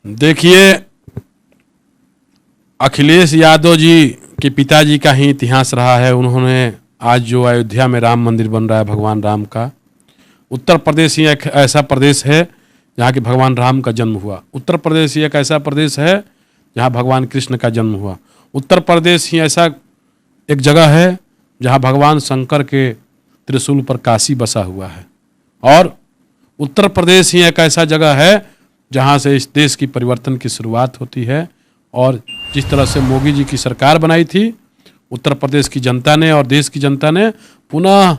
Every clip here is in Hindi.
देखिए, अखिलेश यादव जी के पिताजी का ही इतिहास रहा है। उन्होंने आज जो अयोध्या में राम मंदिर बन रहा है भगवान राम का, उत्तर प्रदेश ही एक ऐसा प्रदेश है जहाँ के भगवान राम का जन्म हुआ। उत्तर प्रदेश ही एक ऐसा प्रदेश है जहाँ भगवान कृष्ण का जन्म हुआ। उत्तर प्रदेश ही ऐसा एक जगह है जहाँ भगवान शंकर के त्रिशूल पर काशी बसा हुआ है। और उत्तर प्रदेश ही एक ऐसा जगह है जहाँ से इस देश की परिवर्तन की शुरुआत होती है। और जिस तरह से मोदी जी की सरकार बनाई थी, उत्तर प्रदेश की जनता ने और देश की जनता ने पुनः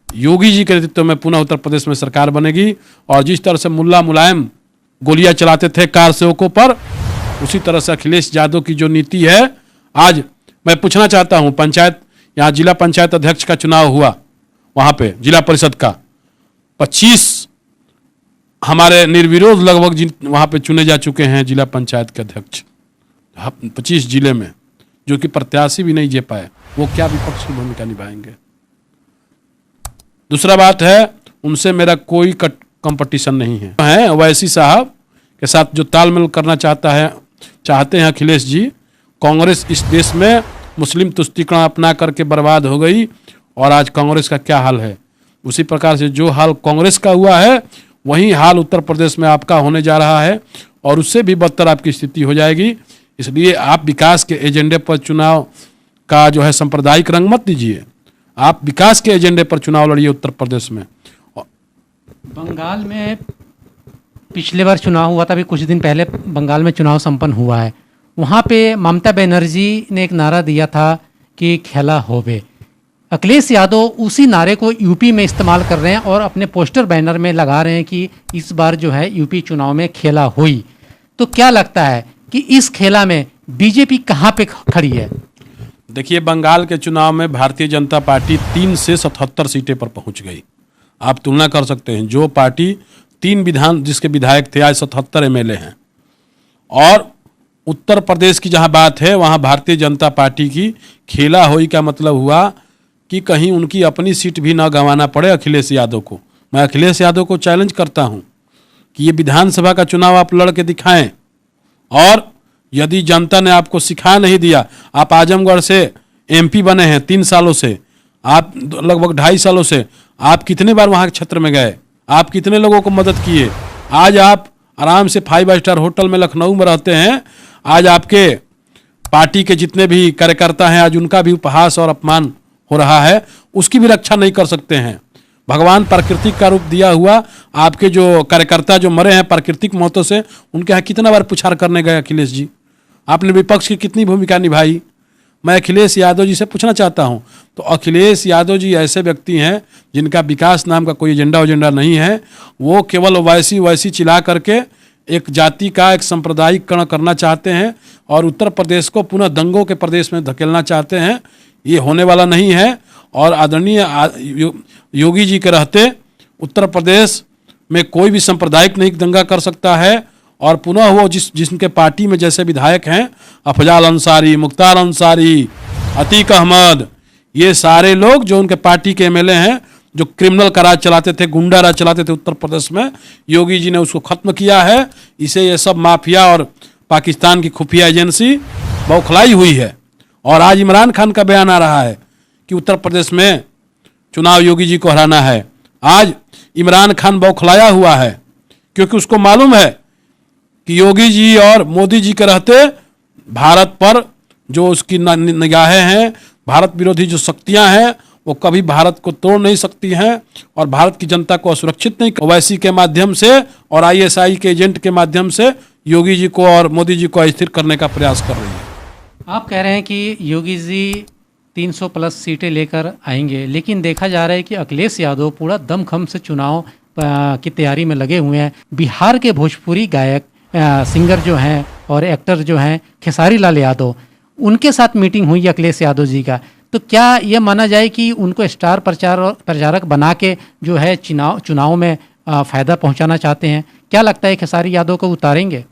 योगी जी के नेतृत्व में पुनः उत्तर प्रदेश में सरकार बनेगी। और जिस तरह से मुल्ला मुलायम गोलियां चलाते थे कार सेवकों पर, उसी तरह से अखिलेश यादव की जो नीति है। आज मैं पूछना चाहता हूं, पंचायत यहाँ जिला पंचायत अध्यक्ष का चुनाव हुआ, वहां पे जिला परिषद का 25 हमारे निर्विरोध लगभग वहां पे चुने जा चुके हैं जिला पंचायत के अध्यक्ष 25 जिले में, जो कि प्रत्याशी भी नहीं जे पाए। वो क्या विपक्ष की भूमिका निभाएंगे? दूसरा बात है, उनसे मेरा कोई कंपटीशन नहीं है। ओवैसी साहब के साथ जो तालमेल करना चाहते हैं अखिलेश जी। कांग्रेस इस देश में मुस्लिम तुष्टीकरण अपना करके बर्बाद हो गई और आज कांग्रेस का क्या हाल है, उसी प्रकार से जो हाल कांग्रेस का हुआ है वही हाल उत्तर प्रदेश में आपका होने जा रहा है और उससे भी बदतर आपकी स्थिति हो जाएगी। इसलिए आप विकास के एजेंडे पर चुनाव का जो है सांप्रदायिक रंग मत दीजिए। आप विकास के एजेंडे पर चुनाव लड़िए उत्तर प्रदेश में। बंगाल में पिछले बार चुनाव हुआ था, अभी कुछ दिन पहले बंगाल में चुनाव संपन्न हुआ है। वहाँ पे ममता बनर्जी ने एक नारा दिया था कि खेला होवे। अखिलेश यादव उसी नारे को यूपी में इस्तेमाल कर रहे हैं और अपने पोस्टर बैनर में लगा रहे हैं कि इस बार जो है यूपी चुनाव में खेला हुई। तो क्या लगता है कि इस खेला में बीजेपी कहाँ पे खड़ी है? देखिए, बंगाल के चुनाव में भारतीय जनता पार्टी 3 से 77 सीटें पर पहुंच गई। आप तुलना कर सकते हैं, जो पार्टी 3 जिसके विधायक थे आज 77 एमएलए हैं। और उत्तर प्रदेश की जहां बात है वहां भारतीय जनता पार्टी की खेला होई का मतलब हुआ कि कहीं उनकी अपनी सीट भी ना गंवाना पड़े अखिलेश यादव को। मैं अखिलेश यादव को चैलेंज करता हूं कि ये विधानसभा का चुनाव आप लड़ के दिखाएं। और यदि जनता ने आपको सिखा नहीं दिया, आप आजमगढ़ से एमपी बने हैं 3 सालों से, आप लगभग 2.5 सालों से, आप कितने बार वहां के क्षेत्र में गए? आप कितने लोगों को मदद किए? आज आप आराम से 5 स्टार होटल में लखनऊ में रहते हैं। आज आपके पार्टी के जितने भी कार्यकर्ता हैं, आज उनका भी उपहास और अपमान हो रहा है, उसकी भी रक्षा नहीं कर सकते हैं। भगवान प्राकृतिक का रूप दिया हुआ आपके जो कार्यकर्ता जो मरे हैं प्राकृतिक मौतों से, उनके यहाँ कितना बार पुछार करने गए अखिलेश जी? आपने विपक्ष की कितनी भूमिका निभाई? मैं अखिलेश यादव जी से पूछना चाहता हूं। तो अखिलेश यादव जी ऐसे व्यक्ति हैं जिनका विकास नाम का कोई एजेंडा नहीं है। वो केवल वैसी चिल्ला करके एक जाति का एक सांप्रदायिकरण करना चाहते हैं और उत्तर प्रदेश को पुनः दंगों के प्रदेश में धकेलना चाहते हैं। ये होने वाला नहीं है। और आदरणीय योगी जी के रहते उत्तर प्रदेश में कोई भी सांप्रदायिक नहीं दंगा कर सकता है। और पुनः वो जिनके पार्टी में जैसे विधायक हैं, अफजाल अंसारी, मुख्तार अंसारी, अतीक अहमद, ये सारे लोग जो उनके पार्टी के एमएलए हैं, जो क्रिमिनल का राज चलाते थे, गुंडा राज चलाते थे उत्तर प्रदेश में, योगी जी ने उसको खत्म किया है। इसे ये सब माफिया और पाकिस्तान की खुफिया एजेंसी बौखलाई हुई है। और आज इमरान खान का बयान आ रहा है कि उत्तर प्रदेश में चुनाव योगी जी को हराना है। आज इमरान खान बौखलाया हुआ है क्योंकि उसको मालूम है कि योगी जी और मोदी जी के रहते भारत पर जो उसकी निगाहें हैं, भारत विरोधी जो शक्तियां हैं, वो कभी भारत को तोड़ नहीं सकती हैं और भारत की जनता को असुरक्षित नहीं। ओवैसी के माध्यम से और आईएसआई के एजेंट के माध्यम से योगी जी को और मोदी जी को अस्थिर करने का प्रयास कर रही है। आप कह रहे हैं कि योगी जी 300 प्लस सीटें लेकर आएंगे, लेकिन देखा जा रहा है कि अखिलेश यादव पूरा दमखम से चुनाव की तैयारी में लगे हुए हैं। बिहार के भोजपुरी गायक सिंगर जो हैं और एक्टर जो हैं खेसारी लाल यादव, उनके साथ मीटिंग हुई अखिलेश यादव जी का। तो क्या यह माना जाए कि उनको स्टार प्रचारक बना के जो है चुनाव में फ़ायदा पहुंचाना चाहते हैं? क्या लगता है खेसारी यादव को उतारेंगे?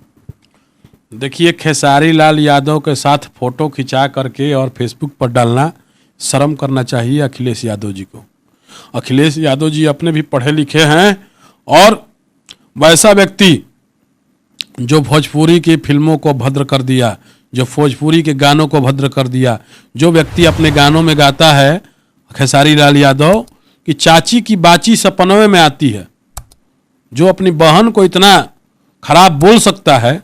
देखिए, खेसारी लाल यादव के साथ फोटो खिंचा करके और फेसबुक पर डालना शर्म करना चाहिए अखिलेश यादव जी को। अखिलेश यादव जी अपने भी पढ़े लिखे हैं और वैसा व्यक्ति जो भोजपुरी की फिल्मों को भद्र कर दिया, जो भोजपुरी के गानों को भद्र कर दिया, जो व्यक्ति अपने गानों में गाता है खेसारी लाल यादव कि चाची की बाची सपनों में आती है, जो अपनी बहन को इतना खराब बोल सकता है,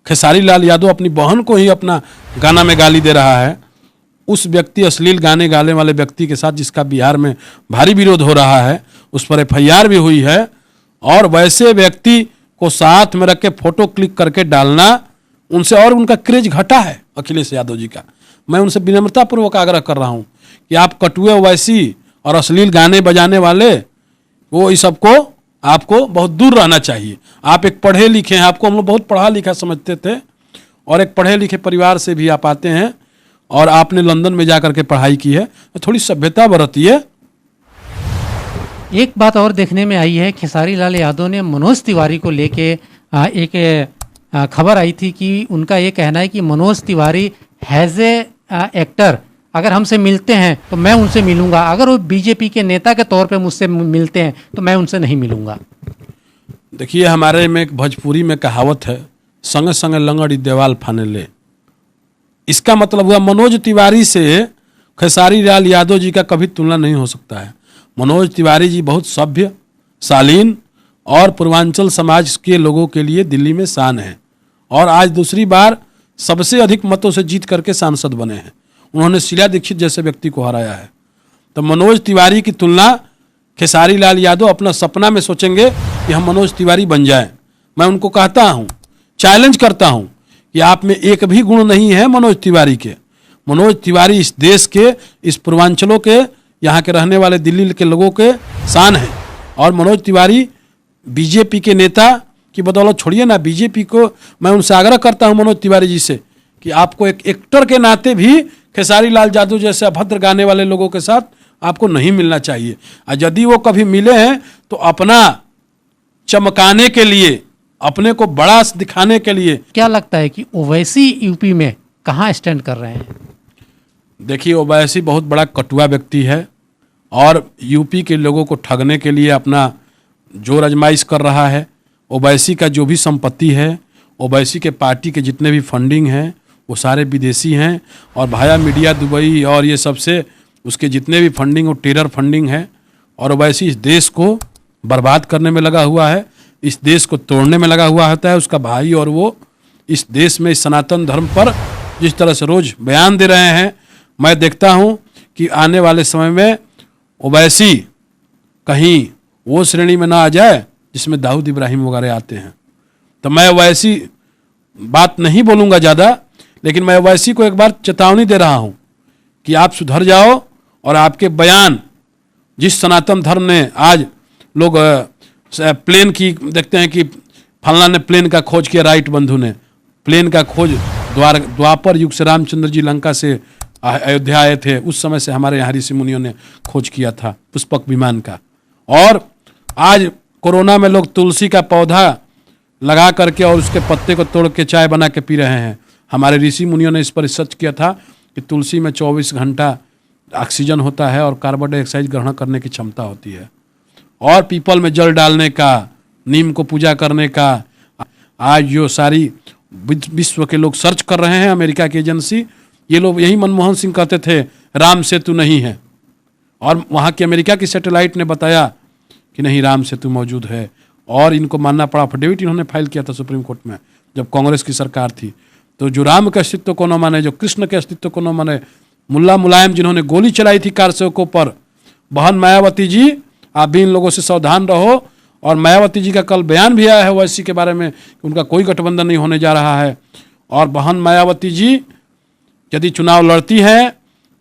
खेसारी लाल यादव अपनी बहन को ही अपना गाना में गाली दे रहा है, उस व्यक्ति अश्लील गाने गाने वाले व्यक्ति के साथ जिसका बिहार में भारी विरोध हो रहा है, उस पर एफआईआर भी हुई है, और वैसे व्यक्ति को साथ में रख के फोटो क्लिक करके डालना, उनसे और उनका क्रेज घटा है अखिलेश यादव जी का। मैं उनसे विनम्रतापूर्वक आग्रह कर रहा हूं कि आप कटुए ओवैसी और अश्लील गाने बजाने वाले वो इस सबको आपको बहुत दूर रहना चाहिए। आप एक पढ़े लिखे हैं, आपको हम लोग बहुत पढ़ा लिखा समझते थे, और एक पढ़े लिखे परिवार से भी आप आते हैं और आपने लंदन में जाकर के पढ़ाई की है, तो थोड़ी सभ्यता बरतिए। एक बात और देखने में आई है, खेसारी लाल यादव ने मनोज तिवारी को लेके एक खबर आई थी कि उनका ये कहना है कि Manoj Tiwari has a actor अगर हमसे मिलते हैं तो मैं उनसे मिलूंगा, अगर वो बीजेपी के नेता के तौर पे मुझसे मिलते हैं तो मैं उनसे नहीं मिलूंगा। देखिए, हमारे में एक भोजपुरी में कहावत है, संगे संगे लंगड़ी देवाल फाने ले। इसका मतलब हुआ मनोज तिवारी से खेसारी लाल यादव जी का कभी तुलना नहीं हो सकता है। मनोज तिवारी जी बहुत सभ्य, शालीन और पूर्वांचल समाज के लोगों के लिए दिल्ली में शान है, और आज दूसरी बार सबसे अधिक मतों से जीत करके सांसद बने हैं। उन्होंने शीला दीक्षित जैसे व्यक्ति को हराया है। तो मनोज तिवारी की तुलना खेसारी लाल यादव अपना सपना में सोचेंगे कि हम मनोज तिवारी बन जाएं। मैं उनको कहता हूं, चैलेंज करता हूं कि आप में एक भी गुण नहीं है मनोज तिवारी के। मनोज तिवारी इस देश के, इस पूर्वांचलों के, यहाँ के रहने वाले दिल्ली के लोगों के शान है, और मनोज तिवारी बीजेपी के नेता की बदौलत छोड़िए ना, बीजेपी को मैं उनसे आग्रह करता हूं मनोज तिवारी जी से कि आपको एक एक्टर के नाते भी खेसारी लाल यादव जैसे अभद्र गाने वाले लोगों के साथ आपको नहीं मिलना चाहिए। और यदि वो कभी मिले हैं तो अपना चमकाने के लिए, अपने को बड़ा दिखाने के लिए। क्या लगता है कि ओवैसी यूपी में कहाँ स्टैंड कर रहे हैं? देखिए, ओवैसी बहुत बड़ा कटुआ व्यक्ति है और यूपी के लोगों को ठगने के लिए अपना जोर आजमाइश कर रहा है। ओवैसी का जो भी संपत्ति है, ओवैसी के पार्टी के जितने भी फंडिंग हैं वो सारे विदेशी हैं, और भाया मीडिया दुबई और ये सबसे उसके जितने भी फंडिंग वो टेरर फंडिंग है। और ओवैसी इस देश को बर्बाद करने में लगा हुआ है, इस देश को तोड़ने में लगा हुआ होता है उसका भाई, और वो इस देश में इस सनातन धर्म पर जिस तरह से रोज बयान दे रहे हैं, मैं देखता हूं कि आने वाले समय में ओवैसी कहीं वो श्रेणी में ना आ जाए जिसमें दाऊद इब्राहिम वगैरह आते हैं। तो मैं वैसी बात नहीं बोलूँगा ज़्यादा, लेकिन मैं वैसी को एक बार चेतावनी दे रहा हूँ कि आप सुधर जाओ, और आपके बयान जिस सनातन धर्म ने आज लोग प्लेन की देखते हैं कि फलना ने प्लेन का खोज किया, राइट बंधु ने प्लेन का खोज द्वापर युग से रामचंद्र जी लंका से अयोध्या आए थे, उस समय से हमारे यहाँ ऋषि मुनियों ने खोज किया था पुष्पक विमान का। और आज कोरोना में लोग तुलसी का पौधा लगा करके और उसके पत्ते को तोड़ के चाय बना के पी रहे हैं। हमारे ऋषि मुनियों ने इस पर रिसर्च किया था कि तुलसी में 24 घंटा ऑक्सीजन होता है और कार्बन डाइऑक्साइड ग्रहण करने की क्षमता होती है। और पीपल में जल डालने का, नीम को पूजा करने का, आज जो सारी विश्व के लोग सर्च कर रहे हैं, अमेरिका की एजेंसी, ये लोग यही मनमोहन सिंह कहते थे राम सेतु नहीं है, और वहाँ की अमेरिका की सैटेलाइट ने बताया कि नहीं, राम सेतु मौजूद है। और इनको मानना पड़ा, अफिडेविट इन्होंने फाइल किया था सुप्रीम कोर्ट में जब कांग्रेस की सरकार थी। तो जो राम के अस्तित्व को न माने, जो कृष्ण के अस्तित्व को न माने, मुल्ला मुलायम जिन्होंने गोली चलाई थी कारसेवकों पर, बहन मायावती जी, आप भी इन लोगों से सावधान रहो। और मायावती जी का कल बयान भी आया है ओवैसी के बारे में कि उनका कोई गठबंधन नहीं होने जा रहा है। और बहन मायावती जी यदि चुनाव लड़ती हैं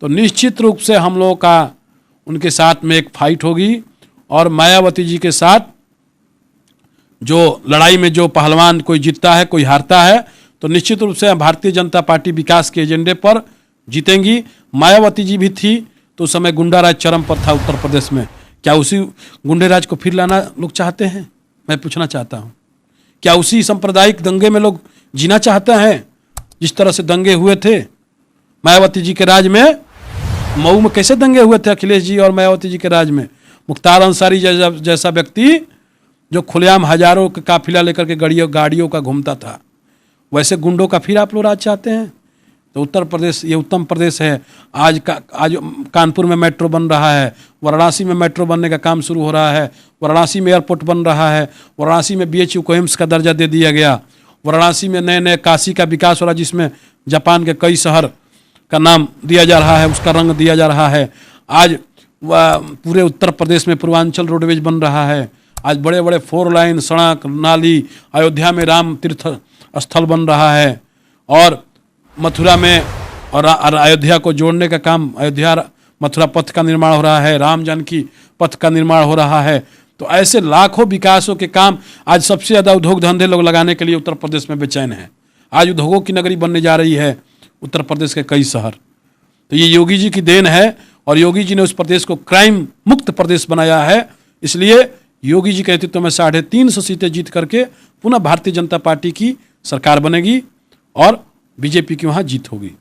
तो निश्चित रूप से हम लोगों का उनके साथ में एक फाइट होगी, और मायावती जी के साथ जो लड़ाई में जो पहलवान कोई जीतता है कोई हारता है, तो निश्चित रूप से भारतीय जनता पार्टी विकास के एजेंडे पर जीतेंगी। मायावती जी भी थी तो उस समय गुंडा राज चरम पर था उत्तर प्रदेश में। क्या उसी गुंडे राज को फिर लाना लोग चाहते हैं? मैं पूछना चाहता हूँ, क्या उसी सांप्रदायिक दंगे में लोग जीना चाहते हैं जिस तरह से दंगे हुए थे मायावती जी के राज में? मऊ में कैसे दंगे हुए थे अखिलेश जी और मायावती जी के राज में? मुख्तार अंसारी जैसा व्यक्ति जो खुलेआम हजारों का काफिला लेकर के गाड़ियों का घूमता था, वैसे गुंडों का फिर आप लोग राज चाहते हैं? तो उत्तर प्रदेश ये उत्तम प्रदेश है। आज कानपुर में मेट्रो बन रहा है, वाराणसी में मेट्रो बनने का काम शुरू हो रहा है, वाराणसी में एयरपोर्ट बन रहा है, वाराणसी में BHU को एम्स का दर्जा दे दिया गया, वाराणसी में नए नए काशी का विकास हो रहा है, जिसमें जापान के कई शहर का नाम दिया जा रहा है, उसका रंग दिया जा रहा है। आज पूरे उत्तर प्रदेश में पूर्वांचल रोडवेज बन रहा है। आज बड़े बड़े 4 लाइन सड़क नाली, अयोध्या में राम तीर्थ स्थल बन रहा है, और मथुरा में और अयोध्या को जोड़ने का काम, अयोध्या मथुरा पथ का निर्माण हो रहा है, राम जानकी पथ का निर्माण हो रहा है। तो ऐसे लाखों विकासों के काम आज सबसे ज़्यादा उद्योग धंधे लोग लगाने के लिए उत्तर प्रदेश में बेचैन हैं। आज उद्योगों की नगरी बनने जा रही है उत्तर प्रदेश के कई शहर। तो ये योगी जी की देन है, और योगी जी ने उस प्रदेश को क्राइम मुक्त प्रदेश बनाया है। इसलिए योगी जी के नेतृत्व में 350 सीटें जीत करके पुनः भारतीय जनता पार्टी की सरकार बनेगी और बीजेपी की वहाँ जीत होगी।